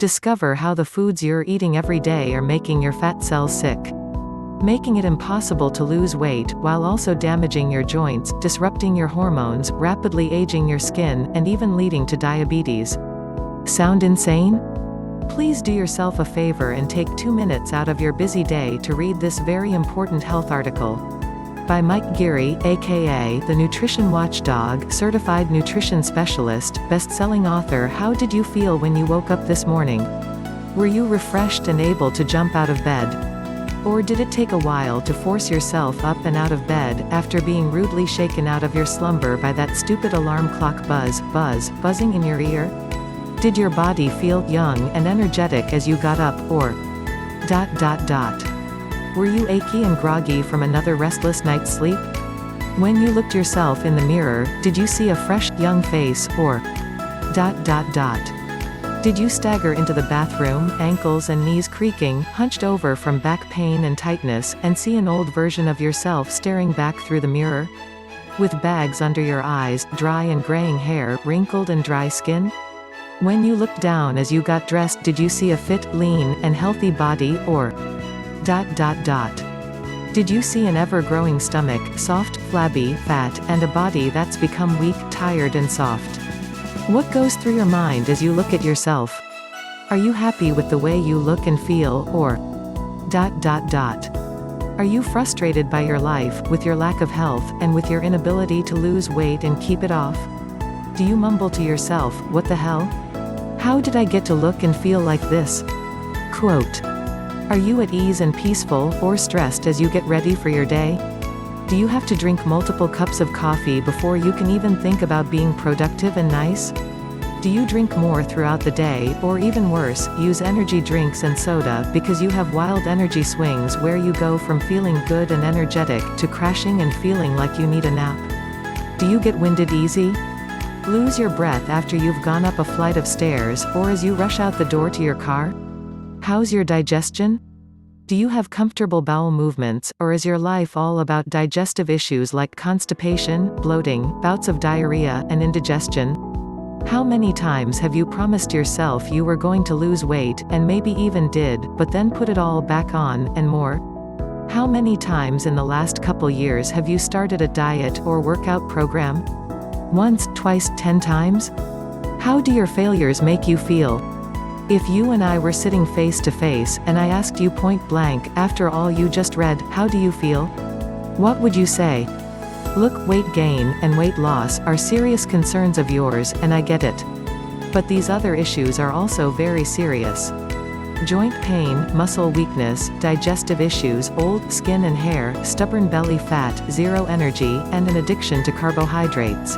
Discover how the foods you're eating every day are making your fat cells sick, making it impossible to lose weight, while also damaging your joints, disrupting your hormones, rapidly aging your skin, and even leading to diabetes. Sound insane? Please do yourself a favor and take 2 minutes out of your busy day to read this very important health article. By Mike Geary, aka the Nutrition Watchdog, certified nutrition specialist, best-selling author. How did you feel when you woke up this morning? Were you refreshed and able to jump out of bed? Or did it take a while to force yourself up and out of bed, after being rudely shaken out of your slumber by that stupid alarm clock buzzing in your ear? Did your body feel young and energetic as you got up, or ... Were you achy and groggy from another restless night's sleep? When you looked yourself in the mirror, did you see a fresh, young face, or ... Did you stagger into the bathroom, ankles and knees creaking, hunched over from back pain and tightness, and see an old version of yourself staring back through the mirror? With bags under your eyes, dry and graying hair, wrinkled and dry skin? When you looked down as you got dressed, did you see a fit, lean, and healthy body, or ... Did you see an ever-growing stomach, soft, flabby, fat, and a body that's become weak, tired and soft? What goes through your mind as you look at yourself? Are you happy with the way you look and feel, or ... Are you frustrated by your life, with your lack of health, and with your inability to lose weight and keep it off? Do you mumble to yourself, "What the hell? How did I get to look and feel like this?" Quote. Are you at ease and peaceful, or stressed as you get ready for your day? Do you have to drink multiple cups of coffee before you can even think about being productive and nice? Do you drink more throughout the day, or even worse, use energy drinks and soda because you have wild energy swings where you go from feeling good and energetic to crashing and feeling like you need a nap? Do you get winded easy? Lose your breath after you've gone up a flight of stairs, or as you rush out the door to your car? How's your digestion? Do you have comfortable bowel movements, or is your life all about digestive issues like constipation, bloating, bouts of diarrhea, and indigestion? How many times have you promised yourself you were going to lose weight, and maybe even did, but then put it all back on, and more? How many times in the last couple years have you started a diet or workout program? Once, twice, 10 times? How do your failures make you feel? If you and I were sitting face to face, and I asked you point blank, after all you just read, how do you feel? What would you say? Look, weight gain, and weight loss, are serious concerns of yours, and I get it. But these other issues are also very serious. Joint pain, muscle weakness, digestive issues, old skin and hair, stubborn belly fat, zero energy, and an addiction to carbohydrates.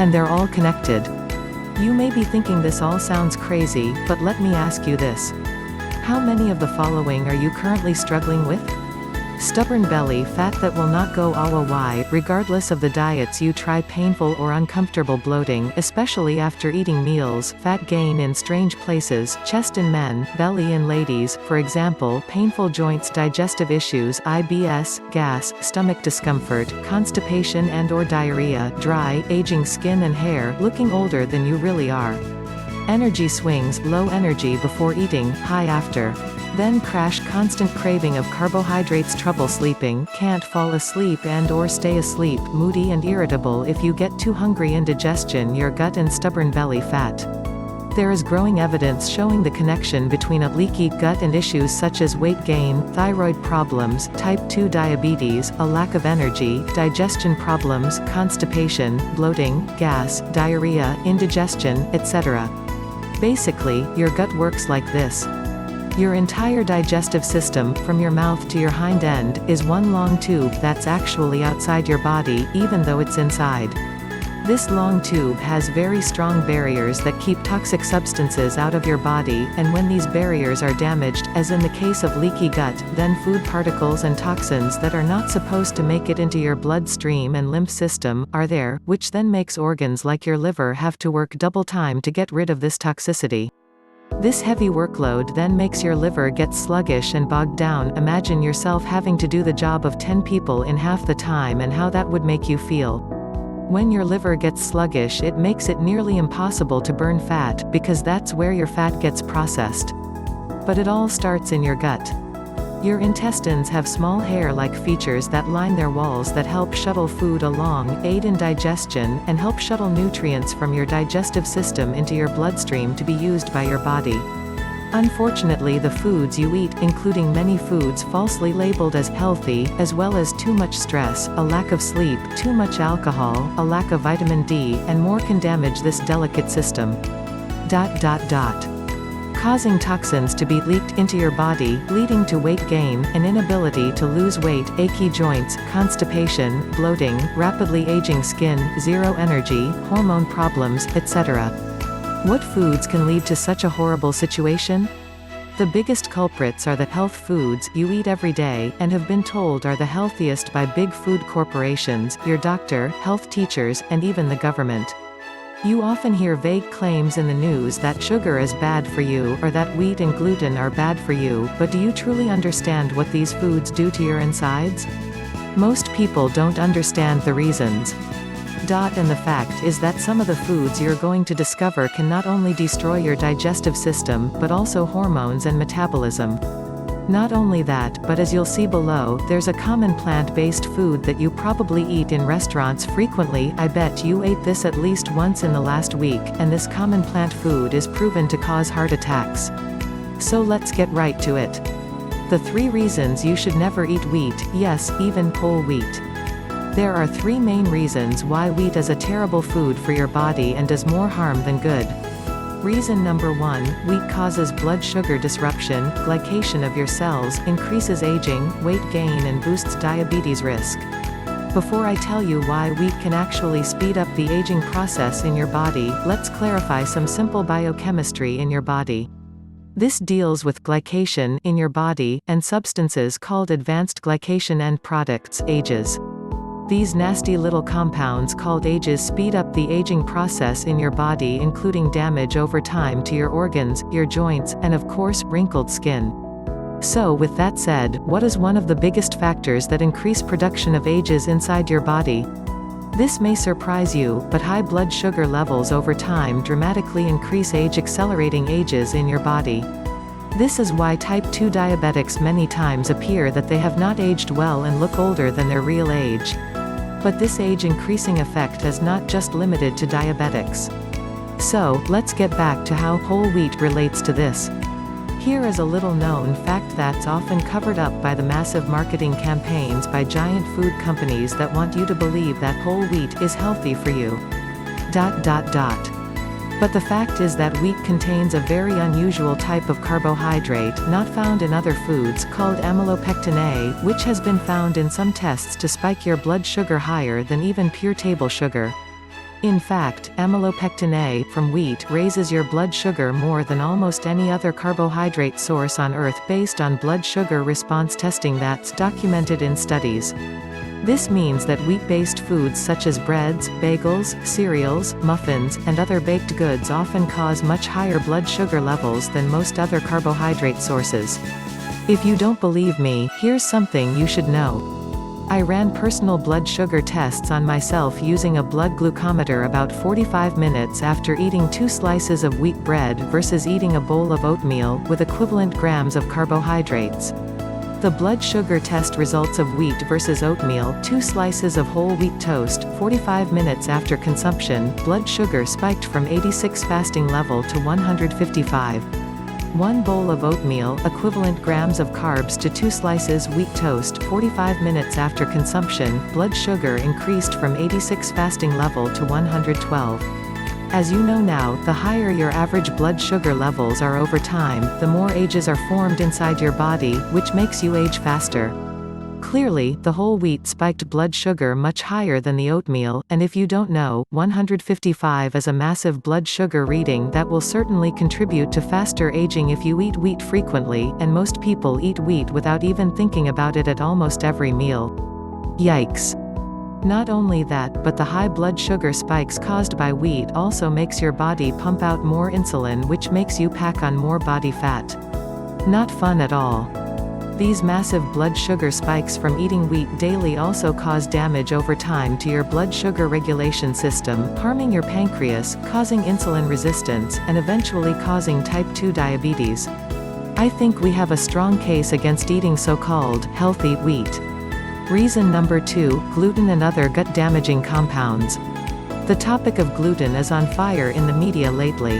And they're all connected. You may be thinking this all sounds crazy, but let me ask you this. How many of the following are you currently struggling with? Stubborn belly fat that will not go away, regardless of the diets you try. Painful or uncomfortable bloating, especially after eating meals. Fat gain in strange places, chest in men, belly in ladies, for example. Painful joints, digestive issues, IBS, gas, stomach discomfort, constipation and or diarrhea. Dry, aging skin and hair, looking older than you really are. Energy swings, low energy before eating, high after. Then crash, constant craving of carbohydrates, trouble sleeping, can't fall asleep and or stay asleep, moody and irritable if you get too hungry, indigestion, your gut and stubborn belly fat. There is growing evidence showing the connection between a leaky gut and issues such as weight gain, thyroid problems, type 2 diabetes, a lack of energy, digestion problems, constipation, bloating, gas, diarrhea, indigestion, etc. Basically, your gut works like this. Your entire digestive system, from your mouth to your hind end, is one long tube that's actually outside your body, even though it's inside. This long tube has very strong barriers that keep toxic substances out of your body, and when these barriers are damaged, as in the case of leaky gut, then food particles and toxins that are not supposed to make it into your bloodstream and lymph system, are there, which then makes organs like your liver have to work double time to get rid of this toxicity. This heavy workload then makes your liver get sluggish and bogged down. Imagine yourself having to do the job of 10 people in half the time and how that would make you feel. When your liver gets sluggish, it makes it nearly impossible to burn fat, because that's where your fat gets processed. But it all starts in your gut. Your intestines have small hair-like features that line their walls that help shuttle food along, aid in digestion, and help shuttle nutrients from your digestive system into your bloodstream to be used by your body. Unfortunately, the foods you eat, including many foods falsely labeled as healthy, as well as too much stress, a lack of sleep, too much alcohol, a lack of vitamin D, and more can damage this delicate system. Causing toxins to be leaked into your body, leading to weight gain, an inability to lose weight, achy joints, constipation, bloating, rapidly aging skin, zero energy, hormone problems, etc. What foods can lead to such a horrible situation? The biggest culprits are the health foods you eat every day, and have been told are the healthiest by big food corporations, your doctor, health teachers, and even the government. You often hear vague claims in the news that sugar is bad for you, or that wheat and gluten are bad for you, but do you truly understand what these foods do to your insides? Most people don't understand the reasons. And the fact is that some of the foods you're going to discover can not only destroy your digestive system, but also hormones and metabolism. Not only that, but as you'll see below, there's a common plant-based food that you probably eat in restaurants frequently. I bet you ate this at least once in the last week, and this common plant food is proven to cause heart attacks. So let's get right to it. The 3 reasons you should never eat wheat, yes, even whole wheat. There are 3 main reasons why wheat is a terrible food for your body and does more harm than good. Reason number 1, wheat causes blood sugar disruption, glycation of your cells, increases aging, weight gain and boosts diabetes risk. Before I tell you why wheat can actually speed up the aging process in your body, let's clarify some simple biochemistry in your body. This deals with glycation in your body, and substances called advanced glycation end products, AGEs. These nasty little compounds called AGEs speed up the aging process in your body, including damage over time to your organs, your joints, and of course, wrinkled skin. So with that said, what is one of the biggest factors that increase production of AGEs inside your body? This may surprise you, but high blood sugar levels over time dramatically increase age-accelerating AGEs in your body. This is why type 2 diabetics many times appear that they have not aged well and look older than their real age. But this age-increasing effect is not just limited to diabetics. So, let's get back to how whole wheat relates to this. Here is a little-known fact that's often covered up by the massive marketing campaigns by giant food companies that want you to believe that whole wheat is healthy for you. But the fact is that wheat contains a very unusual type of carbohydrate, not found in other foods, called amylopectin A, which has been found in some tests to spike your blood sugar higher than even pure table sugar. In fact, amylopectin A from wheat raises your blood sugar more than almost any other carbohydrate source on Earth based on blood sugar response testing that's documented in studies. This means that wheat-based foods such as breads, bagels, cereals, muffins, and other baked goods often cause much higher blood sugar levels than most other carbohydrate sources. If you don't believe me, here's something you should know. I ran personal blood sugar tests on myself using a blood glucometer about 45 minutes after eating 2 slices of wheat bread versus eating a bowl of oatmeal, with equivalent grams of carbohydrates. The blood sugar test results of wheat versus oatmeal, 2 slices of whole wheat toast, 45 minutes after consumption, blood sugar spiked from 86 fasting level to 155. 1 bowl of oatmeal, equivalent grams of carbs to 2 slices wheat toast, 45 minutes after consumption, blood sugar increased from 86 fasting level to 112. As you know now, the higher your average blood sugar levels are over time, the more AGEs are formed inside your body, which makes you age faster. Clearly, the whole wheat spiked blood sugar much higher than the oatmeal, and if you don't know, 155 is a massive blood sugar reading that will certainly contribute to faster aging if you eat wheat frequently, and most people eat wheat without even thinking about it at almost every meal. Yikes. Not only that, but the high blood sugar spikes caused by wheat also makes your body pump out more insulin, which makes you pack on more body fat. Not fun at all. These massive blood sugar spikes from eating wheat daily also cause damage over time to your blood sugar regulation system, harming your pancreas, causing insulin resistance, and eventually causing type 2 diabetes. I think we have a strong case against eating so-called healthy wheat. Reason number 2, gluten and other gut-damaging compounds. The topic of gluten is on fire in the media lately.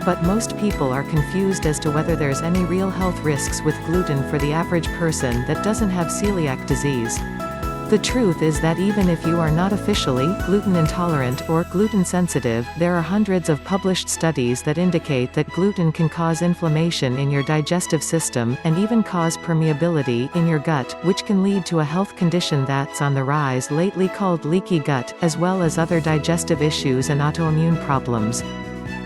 But most people are confused as to whether there's any real health risks with gluten for the average person that doesn't have celiac disease. The truth is that even if you are not officially gluten intolerant or gluten sensitive, there are hundreds of published studies that indicate that gluten can cause inflammation in your digestive system, and even cause permeability in your gut, which can lead to a health condition that's on the rise lately called leaky gut, as well as other digestive issues and autoimmune problems.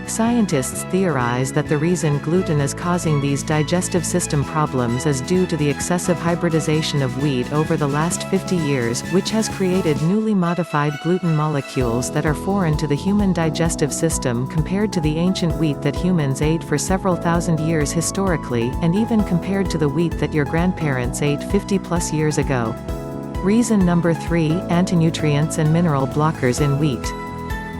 Scientists theorize that the reason gluten is causing these digestive system problems is due to the excessive hybridization of wheat over the last 50 years, which has created newly modified gluten molecules that are foreign to the human digestive system compared to the ancient wheat that humans ate for several thousand years historically, and even compared to the wheat that your grandparents ate 50+ years ago. Reason number 3, antinutrients and mineral blockers in wheat.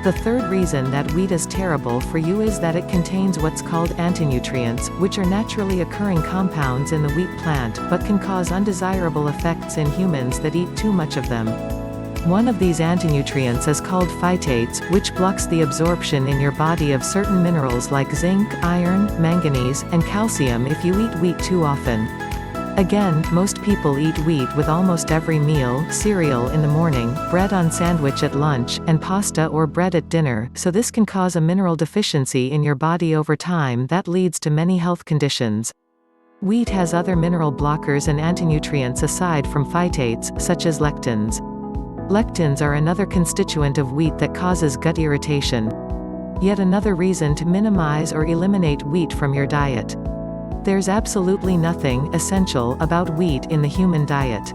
The third reason that wheat is terrible for you is that it contains what's called antinutrients, which are naturally occurring compounds in the wheat plant, but can cause undesirable effects in humans that eat too much of them. One of these antinutrients is called phytates, which blocks the absorption in your body of certain minerals like zinc, iron, manganese, and calcium if you eat wheat too often. Again, most people eat wheat with almost every meal, cereal in the morning, bread on sandwich at lunch, and pasta or bread at dinner, so this can cause a mineral deficiency in your body over time that leads to many health conditions. Wheat has other mineral blockers and antinutrients aside from phytates, such as lectins. Lectins are another constituent of wheat that causes gut irritation. Yet another reason to minimize or eliminate wheat from your diet. There's absolutely nothing essential about wheat in the human diet.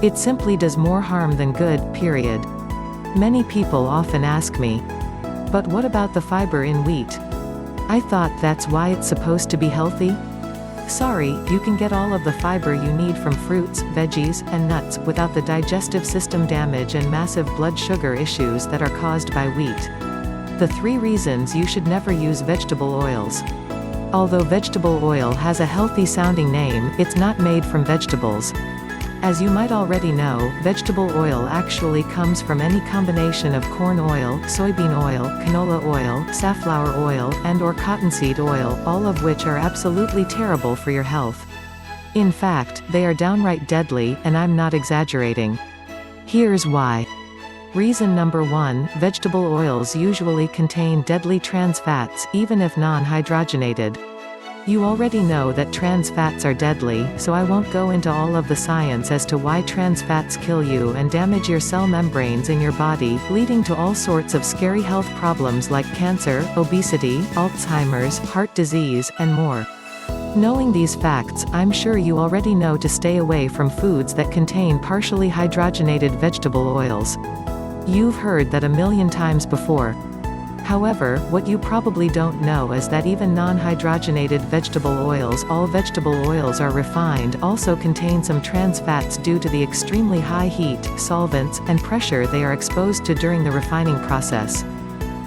It simply does more harm than good, period. Many people often ask me, but what about the fiber in wheat? I thought that's why it's supposed to be healthy? Sorry, you can get all of the fiber you need from fruits, veggies, and nuts, without the digestive system damage and massive blood sugar issues that are caused by wheat. The 3 reasons you should never use vegetable oils. Although vegetable oil has a healthy-sounding name, it's not made from vegetables. As you might already know, vegetable oil actually comes from any combination of corn oil, soybean oil, canola oil, safflower oil, and/or cottonseed oil, all of which are absolutely terrible for your health. In fact, they are downright deadly, and I'm not exaggerating. Here's why. Reason number 1, vegetable oils usually contain deadly trans fats, even if non-hydrogenated. You already know that trans fats are deadly, so I won't go into all of the science as to why trans fats kill you and damage your cell membranes in your body, leading to all sorts of scary health problems like cancer, obesity, Alzheimer's, heart disease, and more. Knowing these facts, I'm sure you already know to stay away from foods that contain partially hydrogenated vegetable oils. You've heard that a million times before. However, what you probably don't know is that even non-hydrogenated vegetable oils, all vegetable oils are refined, also contain some trans fats due to the extremely high heat, solvents, and pressure they are exposed to during the refining process.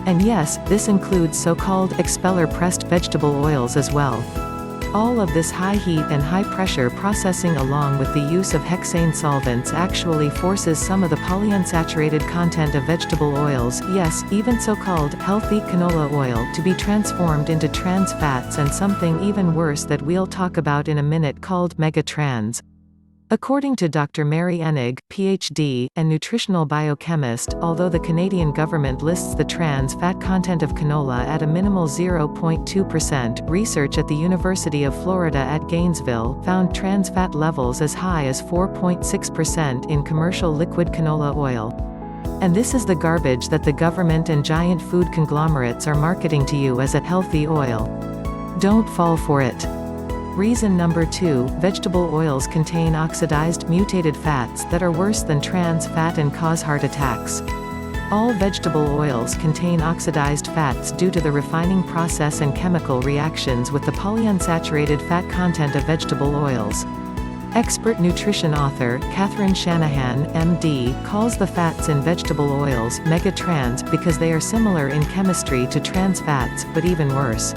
And yes, this includes so-called expeller pressed vegetable oils as well. All of this high heat and high pressure processing along with the use of hexane solvents actually forces some of the polyunsaturated content of vegetable oils, yes, even so-called healthy canola oil, to be transformed into trans fats and something even worse that we'll talk about in a minute called megatrans. According to Dr. Mary Enig, Ph.D., and nutritional biochemist, although the Canadian government lists the trans fat content of canola at a minimal 0.2%, research at the University of Florida at Gainesville found trans fat levels as high as 4.6% in commercial liquid canola oil. And this is the garbage that the government and giant food conglomerates are marketing to you as a healthy oil. Don't fall for it. Reason number 2, vegetable oils contain oxidized, mutated fats that are worse than trans fat and cause heart attacks. All vegetable oils contain oxidized fats due to the refining process and chemical reactions with the polyunsaturated fat content of vegetable oils. Expert nutrition author, Catherine Shanahan, MD, calls the fats in vegetable oils megatrans because they are similar in chemistry to trans fats, but even worse.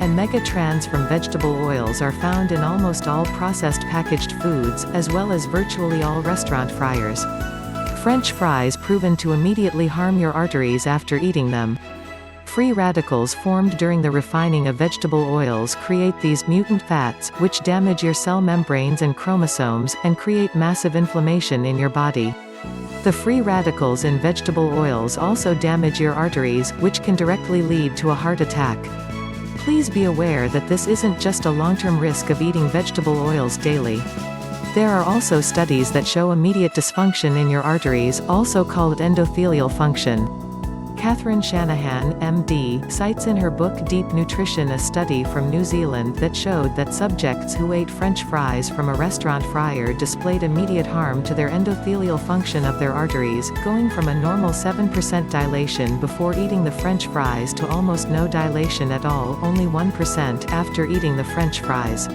And megatrans from vegetable oils are found in almost all processed packaged foods, as well as virtually all restaurant fryers. French fries proven to immediately harm your arteries after eating them. Free radicals formed during the refining of vegetable oils create these mutant fats, which damage your cell membranes and chromosomes, and create massive inflammation in your body. The free radicals in vegetable oils also damage your arteries, which can directly lead to a heart attack. Please be aware that this isn't just a long-term risk of eating vegetable oils daily. There are also studies that show immediate dysfunction in your arteries, also called endothelial function. Catherine Shanahan, MD, cites in her book Deep Nutrition a study from New Zealand that showed that subjects who ate French fries from a restaurant fryer displayed immediate harm to their endothelial function of their arteries, going from a normal 7% dilation before eating the French fries to almost no dilation at all, only 1% after eating the French fries.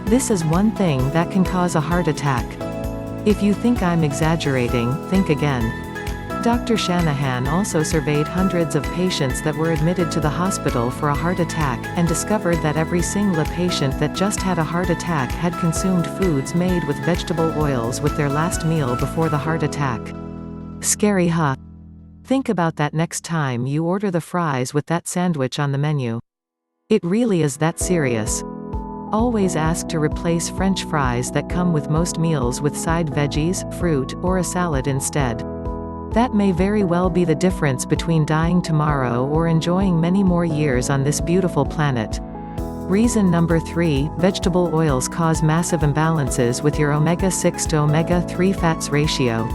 This is one thing that can cause a heart attack. If you think I'm exaggerating, think again. Dr. Shanahan also surveyed hundreds of patients that were admitted to the hospital for a heart attack, and discovered that every single patient that just had a heart attack had consumed foods made with vegetable oils with their last meal before the heart attack. Scary, huh? Think about that next time you order the fries with that sandwich on the menu. It really is that serious. Always ask to replace French fries that come with most meals with side veggies, fruit, or a salad instead. That may very well be the difference between dying tomorrow or enjoying many more years on this beautiful planet. Reason number 3, vegetable oils cause massive imbalances with your omega-6 to omega-3 fats ratio.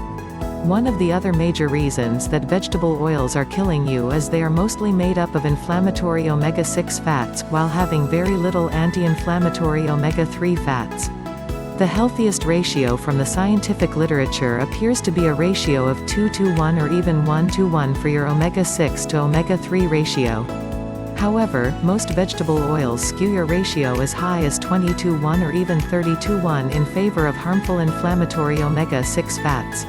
One of the other major reasons that vegetable oils are killing you is they are mostly made up of inflammatory omega-6 fats, while having very little anti-inflammatory omega-3 fats. The healthiest ratio from the scientific literature appears to be a ratio of 2:1 or even 1:1 for your omega-6 to omega-3 ratio. However, most vegetable oils skew your ratio as high as 20:1 or even 30:1 in favor of harmful inflammatory omega-6 fats.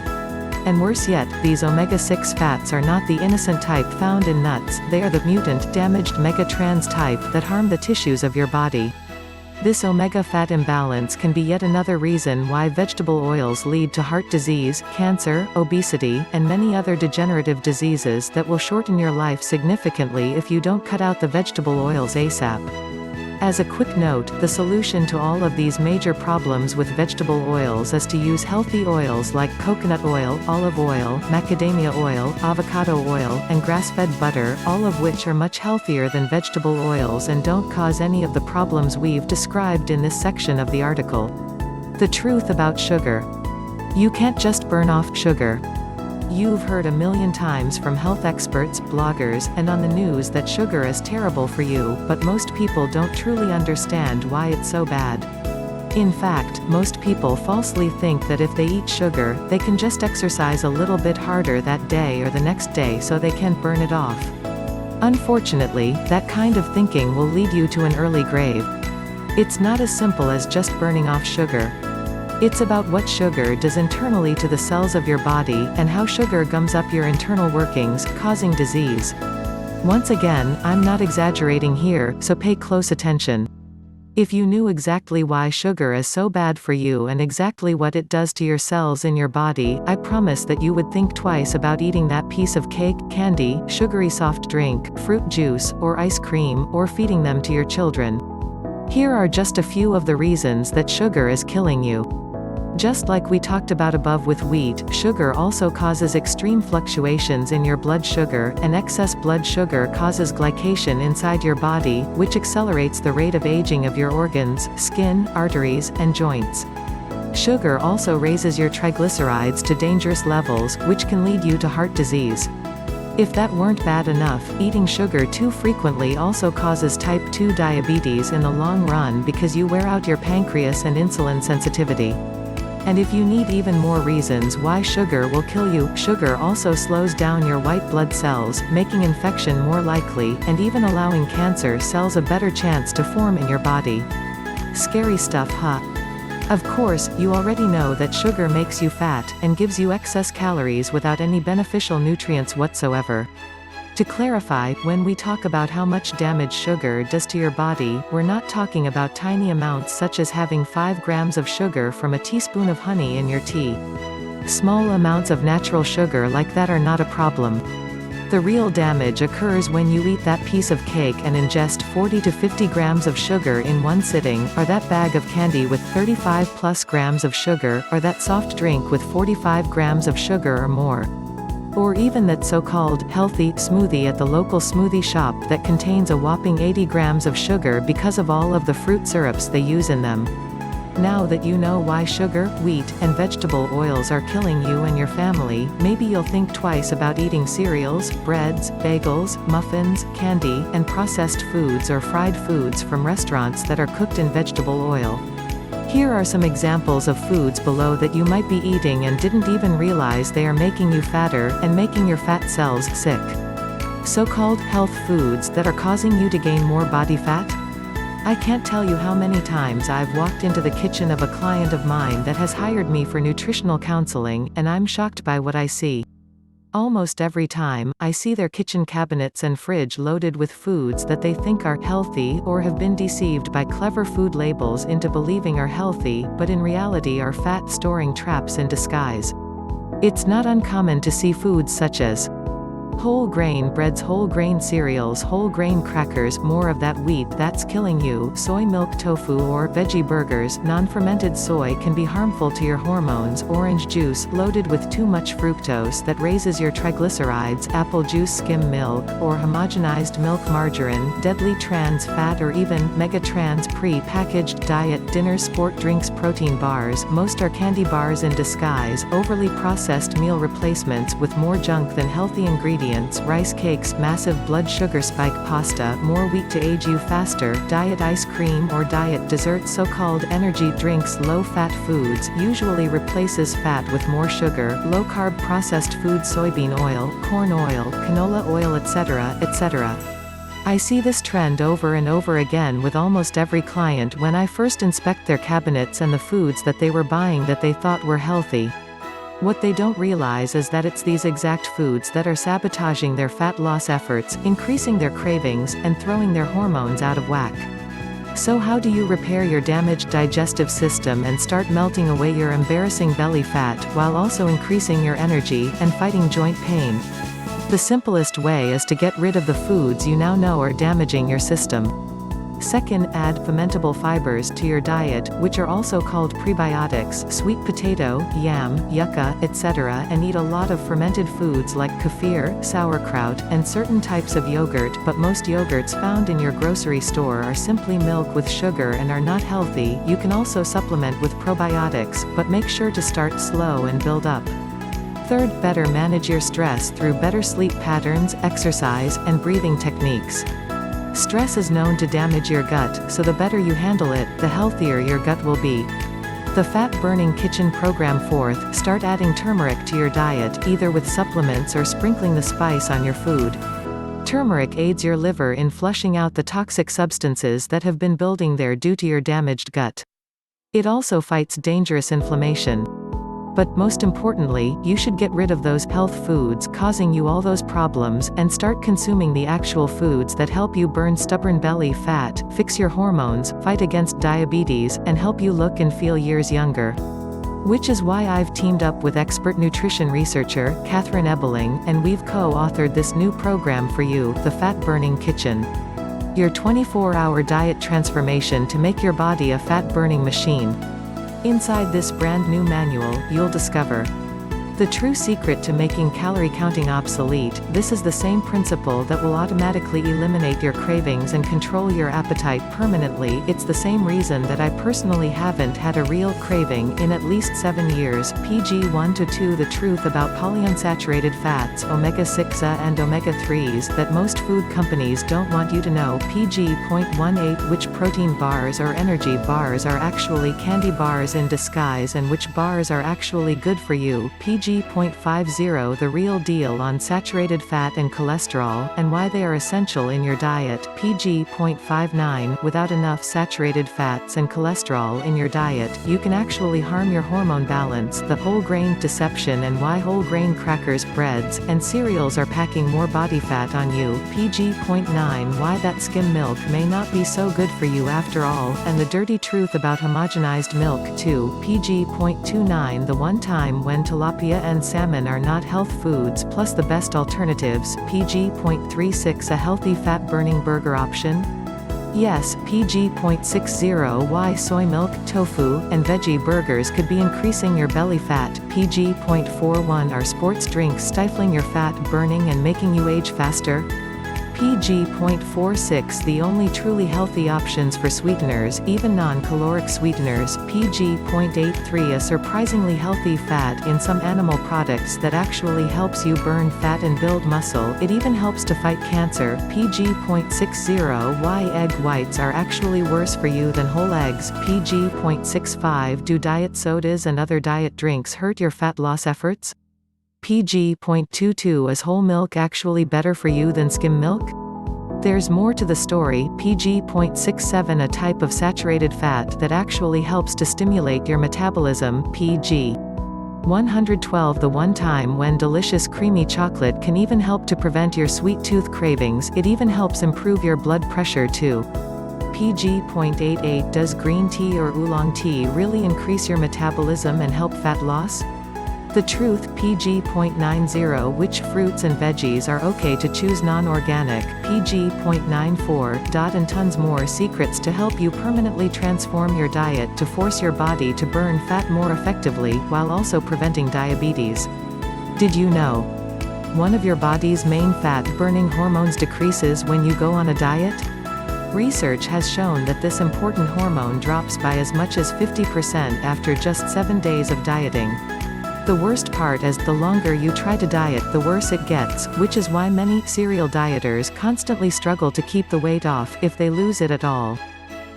And worse yet, these omega-6 fats are not the innocent type found in nuts, they are the mutant, damaged megatrans type that harm the tissues of your body. This omega-fat imbalance can be yet another reason why vegetable oils lead to heart disease, cancer, obesity, and many other degenerative diseases that will shorten your life significantly if you don't cut out the vegetable oils ASAP. As a quick note, the solution to all of these major problems with vegetable oils is to use healthy oils like coconut oil, olive oil, macadamia oil, avocado oil, and grass-fed butter, all of which are much healthier than vegetable oils and don't cause any of the problems we've described in this section of the article. The truth about sugar. You can't just burn off sugar. You've heard a million times from health experts, bloggers, and on the news that sugar is terrible for you, but most people don't truly understand why it's so bad. In fact, most people falsely think that if they eat sugar, they can just exercise a little bit harder that day or the next day so they can't burn it off. Unfortunately, that kind of thinking will lead you to an early grave. It's not as simple as just burning off sugar. It's about what sugar does internally to the cells of your body, and how sugar gums up your internal workings, causing disease. Once again, I'm not exaggerating here, so pay close attention. If you knew exactly why sugar is so bad for you and exactly what it does to your cells in your body, I promise that you would think twice about eating that piece of cake, candy, sugary soft drink, fruit juice, or ice cream, or feeding them to your children. Here are just a few of the reasons that sugar is killing you. Just like we talked about above with wheat, sugar also causes extreme fluctuations in your blood sugar, and excess blood sugar causes glycation inside your body, which accelerates the rate of aging of your organs, skin, arteries, and joints. Sugar also raises your triglycerides to dangerous levels, which can lead you to heart disease. If that weren't bad enough, eating sugar too frequently also causes type 2 diabetes in the long run because you wear out your pancreas and insulin sensitivity. And if you need even more reasons why sugar will kill you, sugar also slows down your white blood cells, making infection more likely, and even allowing cancer cells a better chance to form in your body. Scary stuff, huh? Of course, you already know that sugar makes you fat, and gives you excess calories without any beneficial nutrients whatsoever. To clarify, when we talk about how much damage sugar does to your body, we're not talking about tiny amounts such as having 5 grams of sugar from a teaspoon of honey in your tea. Small amounts of natural sugar like that are not a problem. The real damage occurs when you eat that piece of cake and ingest 40 to 50 grams of sugar in one sitting, or that bag of candy with 35 plus grams of sugar, or that soft drink with 45 grams of sugar or more. Or even that so-called healthy smoothie at the local smoothie shop that contains a whopping 80 grams of sugar because of all of the fruit syrups they use in them. Now that you know why sugar, wheat, and vegetable oils are killing you and your family, maybe you'll think twice about eating cereals, breads, bagels, muffins, candy, and processed foods or fried foods from restaurants that are cooked in vegetable oil. Here are some examples of foods below that you might be eating and didn't even realize they are making you fatter, and making your fat cells sick. So-called health foods that are causing you to gain more body fat? I can't tell you how many times I've walked into the kitchen of a client of mine that has hired me for nutritional counseling, and I'm shocked by what I see. Almost every time, I see their kitchen cabinets and fridge loaded with foods that they think are healthy, or have been deceived by clever food labels into believing are healthy, but in reality are fat-storing traps in disguise. It's not uncommon to see foods such as whole grain breads, whole grain cereals, whole grain crackers, more of that wheat that's killing you, soy milk tofu or veggie burgers. Non-fermented soy can be harmful to your hormones, orange juice loaded with too much fructose that raises your triglycerides, apple juice, skim milk, or homogenized milk, margarine, deadly trans fat, or even mega-trans pre-packaged diet dinners, sport drinks, protein bars. Most are candy bars in disguise, overly processed meal replacements with more junk than healthy ingredients, rice cakes, massive blood sugar spike pasta, more wheat to age you faster, diet ice cream or diet desserts, so-called energy drinks. Low-fat foods usually replaces fat with more sugar, low-carb processed food, soybean oil, corn oil, canola oil, etc., etc. I see this trend over and over again with almost every client when I first inspect their cabinets and the foods that they were buying that they thought were healthy. What they don't realize is that it's these exact foods that are sabotaging their fat loss efforts, increasing their cravings, and throwing their hormones out of whack. So how do you repair your damaged digestive system and start melting away your embarrassing belly fat, while also increasing your energy, and fighting joint pain? The simplest way is to get rid of the foods you now know are damaging your system. Second, add fermentable fibers to your diet, which are also called prebiotics, sweet potato, yam, yucca, etc., and eat a lot of fermented foods like kefir, sauerkraut, and certain types of yogurt, but most yogurts found in your grocery store are simply milk with sugar and are not healthy. You can also supplement with probiotics, but make sure to start slow and build up. Third, better manage your stress through better sleep patterns, exercise, and breathing techniques. Stress is known to damage your gut, so the better you handle it, the healthier your gut will be. The Fat Burning Kitchen program. Fourth, start adding turmeric to your diet, either with supplements or sprinkling the spice on your food. Turmeric aids your liver in flushing out the toxic substances that have been building there due to your damaged gut. It also fights dangerous inflammation. But most importantly, you should get rid of those health foods causing you all those problems, and start consuming the actual foods that help you burn stubborn belly fat, fix your hormones, fight against diabetes, and help you look and feel years younger. Which is why I've teamed up with expert nutrition researcher, Catherine Ebeling, and we've co-authored this new program for you, the Fat Burning Kitchen. Your 24-hour diet transformation to make your body a fat-burning machine. Inside this brand new manual, you'll discover The true secret to making calorie counting obsolete, this is the same principle that will automatically eliminate your cravings and control your appetite permanently. It's the same reason that I personally haven't had a real craving in at least 7 years. PG 1-2 The truth about polyunsaturated fats, omega-6 and omega-3s that most food companies don't want you to know. PG.18 Which protein bars or energy bars are actually candy bars in disguise and which bars are actually good for you. PG.50 The real deal on saturated fat and cholesterol, and why they are essential in your diet. PG.59 Without enough saturated fats and cholesterol in your diet, you can actually harm your hormone balance. The whole grain deception and why whole grain crackers, breads, and cereals are packing more body fat on you. PG.9 Why that skim milk may not be so good for you after all, and the dirty truth about homogenized milk too. PG.29 The one time when tilapia and salmon are not health foods plus the best alternatives. PG.36 A healthy fat-burning burger option? Yes. PG.60 Why soy milk, tofu, and veggie burgers could be increasing your belly fat. PG.41 Are sports drinks stifling your fat burning and making you age faster? PG.46 The only truly healthy options for sweeteners, even non-caloric sweeteners. PG.83 A surprisingly healthy fat in some animal products that actually helps you burn fat and build muscle. It even helps to fight cancer. PG.60 Why egg whites are actually worse for you than whole eggs. PG.65 Do diet sodas and other diet drinks hurt your fat loss efforts? PG.22 Is whole milk actually better for you than skim milk? There's more to the story. PG.67 A type of saturated fat that actually helps to stimulate your metabolism. PG.112 The one time when delicious creamy chocolate can even help to prevent your sweet tooth cravings. It even helps improve your blood pressure too. PG.88 Does green tea or oolong tea really increase your metabolism and help fat loss? The truth. PG.90 Which fruits and veggies are okay to choose non-organic. PG.94 And tons more secrets to help you permanently transform your diet to force your body to burn fat more effectively, while also preventing diabetes. Did you know one of your body's main fat-burning hormones decreases when you go on a diet? Research has shown that this important hormone drops by as much as 50% after just 7 days of dieting. The worst part is, the longer you try to diet, the worse it gets, which is why many serial dieters constantly struggle to keep the weight off, if they lose it at all.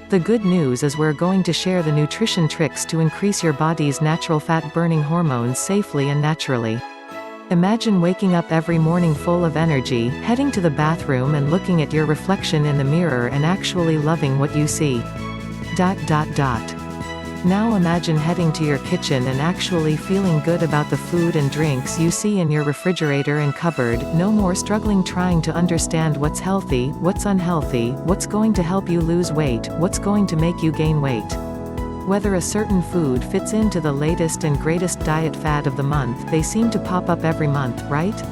The good news is we're going to share the nutrition tricks to increase your body's natural fat-burning hormones safely and naturally. Imagine waking up every morning full of energy, heading to the bathroom and looking at your reflection in the mirror and actually loving what you see. Now imagine heading to your kitchen and actually feeling good about the food and drinks you see in your refrigerator and cupboard. No more struggling trying to understand what's healthy, what's unhealthy, what's going to help you lose weight, what's going to make you gain weight. Whether a certain food fits into the latest and greatest diet fad of the month. They seem to pop up every month, right?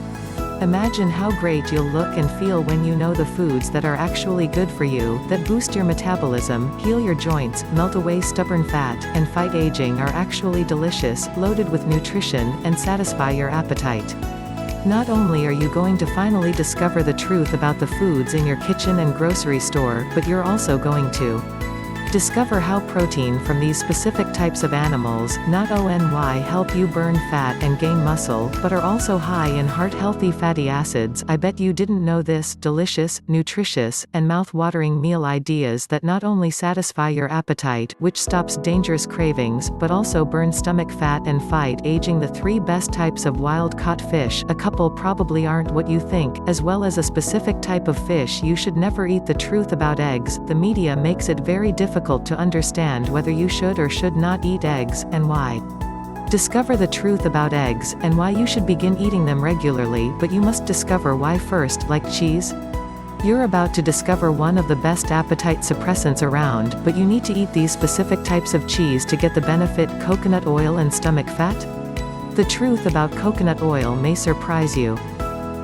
Imagine how great you'll look and feel when you know the foods that are actually good for you, that boost your metabolism, heal your joints, melt away stubborn fat, and fight aging are actually delicious, loaded with nutrition, and satisfy your appetite. Not only are you going to finally discover the truth about the foods in your kitchen and grocery store, but you're also going to discover how protein from these specific types of animals, not only help you burn fat and gain muscle, but are also high in heart-healthy fatty acids. I bet you didn't know this. Delicious, nutritious, and mouth-watering meal ideas that not only satisfy your appetite, which stops dangerous cravings, but also burn stomach fat and fight aging. The 3 best types of wild-caught fish, a couple probably aren't what you think, as well as a specific type of fish you should never eat. The truth about eggs. The media makes it very difficult to understand whether you should or should not eat eggs, and why. Discover the truth about eggs, and why you should begin eating them regularly, but you must discover why first. Like cheese? You're about to discover one of the best appetite suppressants around, but you need to eat these specific types of cheese to get the benefit. Coconut oil and stomach fat? The truth about coconut oil may surprise you.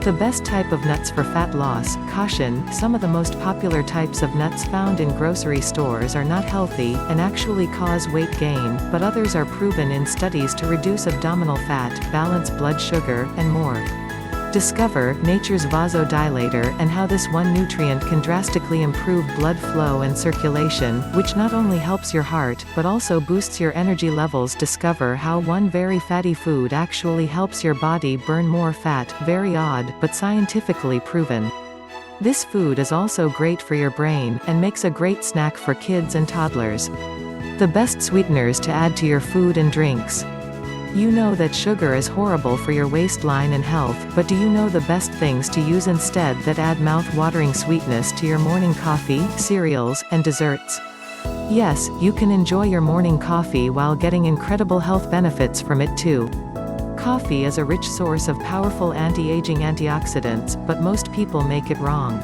The best type of nuts for fat loss. Caution: some of the most popular types of nuts found in grocery stores are not healthy, and actually cause weight gain, but others are proven in studies to reduce abdominal fat, balance blood sugar, and more. Discover nature's vasodilator and how this one nutrient can drastically improve blood flow and circulation, which not only helps your heart, but also boosts your energy levels. Discover how one very fatty food actually helps your body burn more fat. Very odd, but scientifically proven. This food is also great for your brain, and makes a great snack for kids and toddlers. The best sweeteners to add to your food and drinks. You know that sugar is horrible for your waistline and health, but do you know the best things to use instead that add mouth-watering sweetness to your morning coffee, cereals, and desserts? Yes, you can enjoy your morning coffee while getting incredible health benefits from it too. Coffee is a rich source of powerful anti-aging antioxidants, but most people make it wrong.